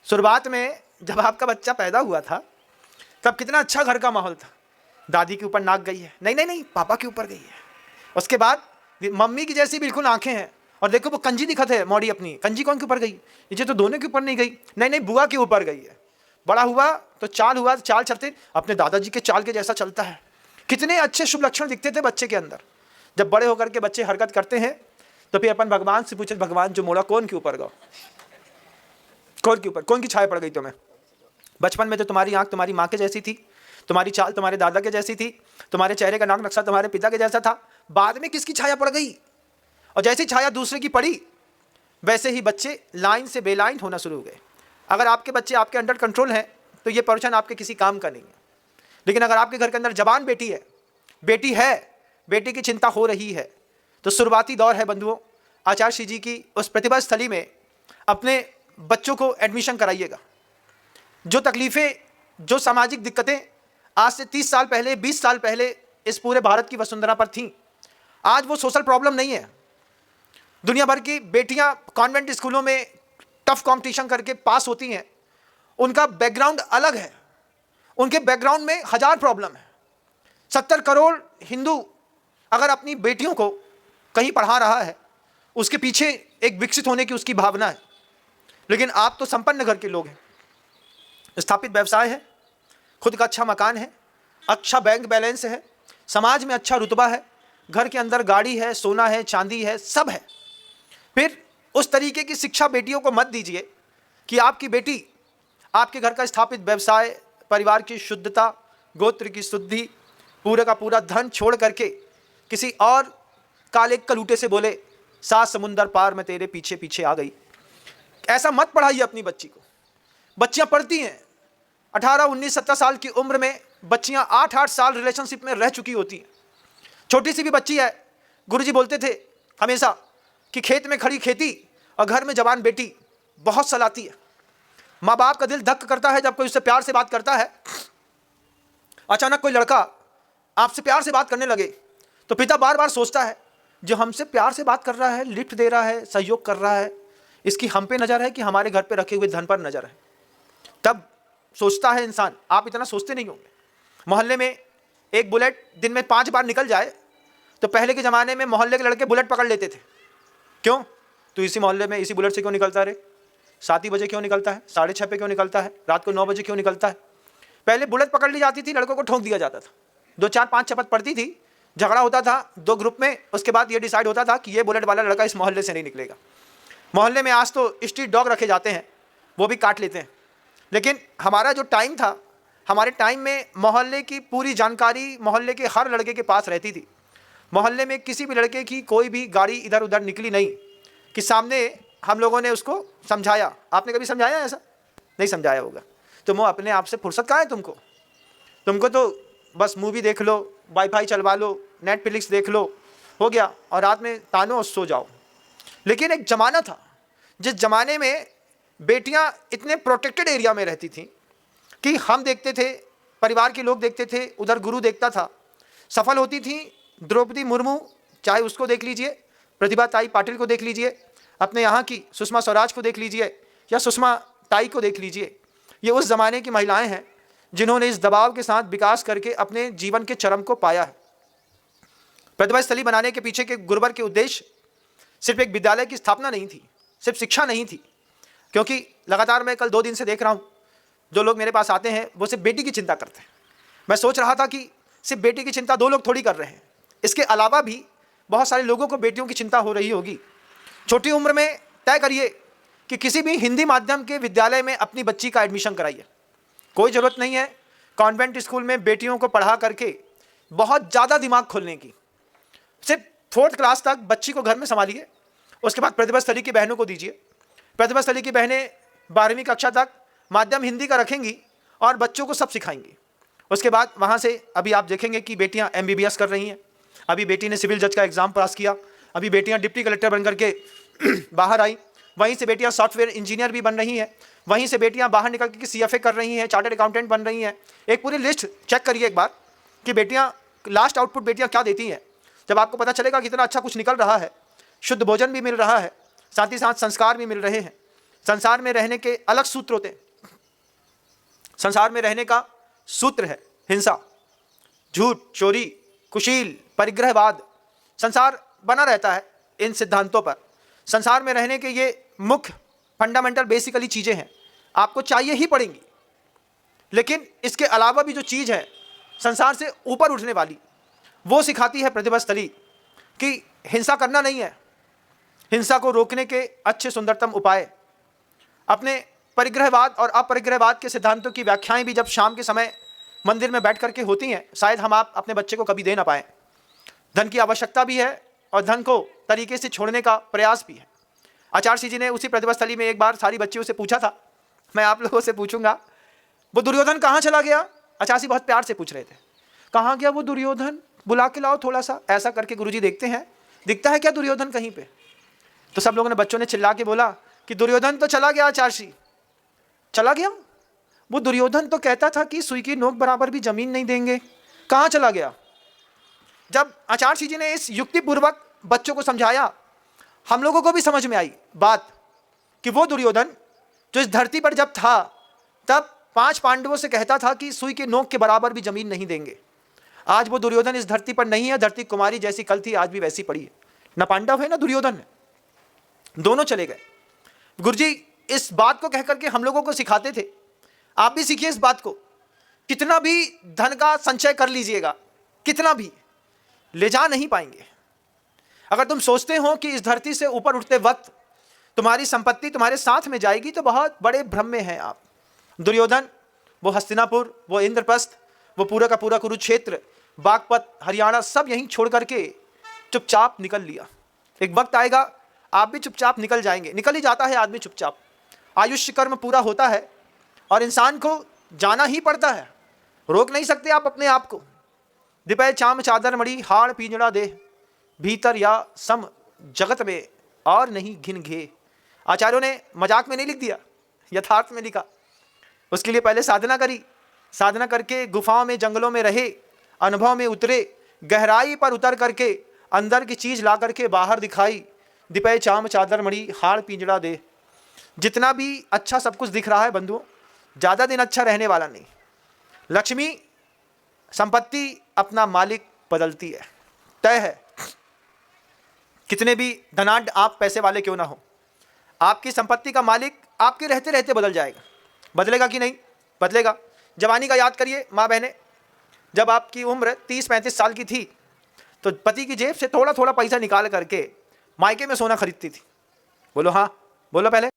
शुरुआत में जब आपका बच्चा पैदा हुआ था तब कितना अच्छा घर का माहौल था। दादी के ऊपर नाक गई है, नहीं नहीं नहीं पापा के ऊपर गई है। उसके बाद मम्मी की जैसी बिल्कुल आंखें हैं, और देखो वो कंजी दिखत है मॉडी अपनी, कंजी कौन के ऊपर गई, ये तो दोनों के ऊपर नहीं गई, नहीं नहीं बुआ के ऊपर गई है। बड़ा हुआ तो चाल हुआ, चाल चलते अपने दादाजी के चाल के जैसा चलता है। कितने अच्छे शुभ लक्षण दिखते थे बच्चे के अंदर। जब बड़े होकर के बच्चे हरकत करते हैं तो फिर अपन भगवान से पूछे, भगवान जो मोड़ा कौन के ऊपर गो, कौन के ऊपर, कौन की छाया पड़ गई तुम्हें? बचपन में तो तुम्हारी आंख तुम्हारी माँ के जैसी थी, तुम्हारी चाल तुम्हारे दादा के जैसी थी, तुम्हारे चेहरे का नाक नक्शा तुम्हारे पिता के जैसा था। बाद में किसकी छाया पड़ गई? और जैसी छाया दूसरे की पड़ी वैसे ही बच्चे लाइन से बेलाइन होना शुरू हो गए। अगर आपके बच्चे आपके अंडर कंट्रोल हैं तो ये प्रवचन आपके किसी काम का नहीं है। लेकिन अगर आपके घर के अंदर जवान बेटी है, बेटी की चिंता हो रही है, तो शुरुआती दौर है बंधुओं, आचार्य श्री जी की उस प्रतिभा स्थली में अपने बच्चों को एडमिशन कराइएगा। जो तकलीफ़ें, जो सामाजिक दिक्कतें आज से 30 साल पहले, 20 साल पहले इस पूरे भारत की वसुंधरा पर थीं, आज वो सोशल प्रॉब्लम नहीं है। दुनिया भर की बेटियां कॉन्वेंट स्कूलों में टफ कंपटीशन करके पास होती हैं, उनका बैकग्राउंड अलग है, उनके बैकग्राउंड में हजार प्रॉब्लम है। 70 करोड़ हिंदू अगर अपनी बेटियों को कहीं पढ़ा रहा है, उसके पीछे एक विकसित होने की उसकी भावना है। लेकिन आप तो संपन्न घर के लोग हैं, स्थापित व्यवसाय है, खुद का अच्छा मकान है, अच्छा बैंक बैलेंस है, समाज में अच्छा रुतबा है, घर के अंदर गाड़ी है, सोना है, चांदी है, सब है। फिर उस तरीके की शिक्षा बेटियों को मत दीजिए कि आपकी बेटी आपके घर का स्थापित व्यवसाय, परिवार की शुद्धता, गोत्र की शुद्धि, पूरे का पूरा धन छोड़ करके किसी और काले कलूटे से बोले 7 समुंदर पार में तेरे पीछे पीछे आ गई। ऐसा मत पढ़ाइए अपनी बच्ची को। बच्चियां पढ़ती हैं 18, 19, 17 साल की उम्र में, बच्चियां 8-8 साल रिलेशनशिप में रह चुकी होती हैं। छोटी सी भी बच्ची है, गुरुजी बोलते थे हमेशा कि खेत में खड़ी खेती और घर में जवान बेटी बहुत सलाती है। माँ बाप का दिल धक करता है जब कोई उससे प्यार से बात करता है। अचानक कोई लड़का आपसे प्यार से बात करने लगे तो पिता बार बार सोचता है, जो हमसे प्यार से बात कर रहा है, लिफ्ट दे रहा है, सहयोग कर रहा है, इसकी हम पे नज़र है कि हमारे घर पे रखे हुए धन पर नज़र है। तब सोचता है इंसान, आप इतना सोचते नहीं होंगे। मोहल्ले में एक बुलेट दिन में 5 बार निकल जाए तो पहले के ज़माने में मोहल्ले के लड़के बुलेट पकड़ लेते थे। क्यों? तो इसी मोहल्ले में इसी बुलेट से क्यों निकलता है रे? 7 ही बजे क्यों निकलता है? 6:30 पे क्यों निकलता है? रात को 9 बजे क्यों निकलता है? पहले बुलेट पकड़ ली जाती थी, लड़कों को ठोक दिया जाता था, 2, 4, 5 शपथ पड़ती थी, झगड़ा होता था 2 ग्रुप में, उसके बाद ये डिसाइड होता था कि ये बुलेट वाला लड़का इस मोहल्ले से नहीं निकलेगा। मोहल्ले में आज तो स्ट्रीट डॉग रखे जाते हैं, वो भी काट लेते हैं। लेकिन हमारा जो टाइम था, हमारे टाइम में मोहल्ले की पूरी जानकारी मोहल्ले के हर लड़के के पास रहती थी। मोहल्ले में किसी भी लड़के की कोई भी गाड़ी इधर उधर निकली नहीं कि सामने हम लोगों ने उसको समझाया। आपने कभी समझाया ऐसा? नहीं समझाया होगा। तुम अपने आप से फुर्सत कहाँ है तुमको तो बस मूवी देख लो, वाईफाई चलवा लो, नेटफ्लिक्स देख लो, हो गया, और रात में तानो और सो जाओ। लेकिन एक ज़माना था जिस ज़माने में बेटियां इतने प्रोटेक्टेड एरिया में रहती थीं कि हम देखते थे, परिवार के लोग देखते थे, उधर गुरु देखता था, सफल होती थी। द्रौपदी मुर्मू, चाहे उसको देख लीजिए, प्रतिभा ताई पाटिल को देख लीजिए, अपने यहाँ की सुषमा स्वराज को देख लीजिए, या सुषमा ताई को देख लीजिए। ये उस ज़माने की महिलाएं हैं जिन्होंने इस दबाव के साथ विकास करके अपने जीवन के चरम को पाया है। प्रतिभा स्थली बनाने के पीछे के गुरुवर के उद्देश्य सिर्फ एक विद्यालय की स्थापना नहीं थी, सिर्फ शिक्षा नहीं थी। क्योंकि लगातार मैं कल 2 दिन से देख रहा हूँ, जो लोग मेरे पास आते हैं वो सिर्फ बेटी की चिंता करते हैं। मैं सोच रहा था कि सिर्फ बेटी की चिंता 2 लोग थोड़ी कर रहे हैं, इसके अलावा भी बहुत सारे लोगों को बेटियों की चिंता हो रही होगी। छोटी उम्र में तय करिए कि किसी भी हिंदी माध्यम के विद्यालय में अपनी बच्ची का एडमिशन कराइए। कोई ज़रूरत नहीं है कॉन्वेंट स्कूल में बेटियों को पढ़ा करके बहुत ज़्यादा दिमाग खोलने की। सिर्फ 4th क्लास तक बच्ची को घर में संभालिए, उसके बाद प्रतिभा स्थली की बहनों को दीजिए। प्रतिभा स्थली की बहनें 12वीं कक्षा तक माध्यम हिंदी का रखेंगी और बच्चों को सब सिखाएंगी। उसके बाद वहाँ से अभी आप देखेंगे कि बेटियाँ MBBS कर रही हैं, अभी बेटी ने सिविल जज का एग्ज़ाम पास किया, अभी बेटियाँ डिप्टी कलेक्टर बन करके बाहर आई, वहीं से बेटियाँ सॉफ्टवेयर इंजीनियर भी बन रही हैं, वहीं से बेटियाँ बाहर निकल के CFA कर रही हैं, चार्टर्ड अकाउंटेंट बन रही हैं। एक पूरी लिस्ट चेक करिए एक बार कि बेटियाँ लास्ट आउटपुट बेटियाँ क्या देती हैं। जब आपको पता चलेगा कितना अच्छा कुछ निकल रहा है, शुद्ध भोजन भी मिल रहा है, साथ ही साथ संस्कार भी मिल रहे हैं, संसार में रहने के अलग सूत्र होते हैं। संसार में रहने का सूत्र है हिंसा, झूठ, चोरी, कुशील, परिग्रहवाद। संसार बना रहता है इन सिद्धांतों पर। संसार में रहने के ये मुख्य फंडामेंटल बेसिकली चीज़ें हैं, आपको चाहिए ही पड़ेंगी। लेकिन इसके अलावा भी जो चीज़ है संसार से ऊपर उठने वाली, वो सिखाती है प्रतिभा स्थली कि हिंसा करना नहीं है। हिंसा को रोकने के अच्छे सुंदरतम उपाय, अपने परिग्रहवाद और अपरिग्रहवाद के सिद्धांतों की व्याख्याएं भी जब शाम के समय मंदिर में बैठ करके होती हैं, शायद हम आप अपने बच्चे को कभी दे ना पाएँ। धन की आवश्यकता भी है और धन को तरीके से छोड़ने का प्रयास भी है। आचार्य जी ने उसी प्रतिभा स्थली में एक बार सारी बच्चियों से पूछा था, मैं आप लोगों से पूछूंगा, वो दुर्योधन कहाँ चला गया? आचार्य बहुत प्यार से पूछ रहे थे, कहाँ गया वो दुर्योधन, बुला के लाओ थोड़ा सा। ऐसा करके गुरुजी देखते हैं, दिखता है क्या दुर्योधन कहीं पे? तो सब लोगों ने, बच्चों ने चिल्ला के बोला कि दुर्योधन तो चला गया आचार्य, चला गया। वो दुर्योधन तो कहता था कि सुई की नोक बराबर भी जमीन नहीं देंगे, कहाँ चला गया? जब आचार्य जी ने इस युक्तिपूर्वक बच्चों को समझाया, हम लोगों को भी समझ में आई बात कि वो दुर्योधन जो इस धरती पर जब था तब 5 पांडवों से कहता था कि सुई के नोक के बराबर भी जमीन नहीं देंगे। आज वो दुर्योधन इस धरती पर नहीं है, धरती कुमारी जैसी कल थी आज भी वैसी पड़ी है। न पांडव है न दुर्योधन है, दोनों चले गए। गुरुजी इस बात को कहकर के हम लोगों को सिखाते थे, आप भी सीखिए इस बात को। कितना भी धन का संचय कर लीजिएगा, कितना भी ले जा नहीं पाएंगे। अगर तुम सोचते हो कि इस धरती से ऊपर उठते वक्त तुम्हारी संपत्ति तुम्हारे साथ में जाएगी तो बहुत बड़े भ्रम में हैं आप। दुर्योधन, वो हस्तिनापुर, वो इंद्रप्रस्थ, वो पूरा का पूरा कुरुक्षेत्र, बागपत, हरियाणा सब यहीं छोड़ करके चुपचाप निकल लिया। एक वक्त आएगा आप भी चुपचाप निकल जाएंगे, निकल ही जाता है आदमी चुपचाप। आयुष्य कर्म पूरा होता है और इंसान को जाना ही पड़ता है, रोक नहीं सकते आप अपने आप को। दिपय चाम चादर मणि हाड़ पिंजड़ा देह, भीतर या सम जगत में और नहीं घिन घे। आचार्यों ने मजाक में नहीं लिख दिया, यथार्थ में लिखा। उसके लिए पहले साधना करी, साधना करके गुफाओं में जंगलों में रहे, अनुभव में उतरे, गहराई पर उतर करके अंदर की चीज़ ला करके बाहर दिखाई। दिपय चाम चादर मणि हाड़ पिंजड़ा दे। जितना भी अच्छा सब कुछ दिख रहा है बंधुओं, ज़्यादा दिन अच्छा रहने वाला नहीं। लक्ष्मी संपत्ति अपना मालिक बदलती है, तय है। कितने भी धनाढ्य आप पैसे वाले क्यों ना हो, आपकी संपत्ति का मालिक आपके रहते रहते बदल जाएगा। बदलेगा कि नहीं? बदलेगा। जवानी का याद करिए माँ बहनें, जब आपकी उम्र 30-35 साल की थी तो पति की जेब से थोड़ा थोड़ा पैसा निकाल करके मायके में सोना खरीदती थी। बोलो हाँ, बोलो पहले।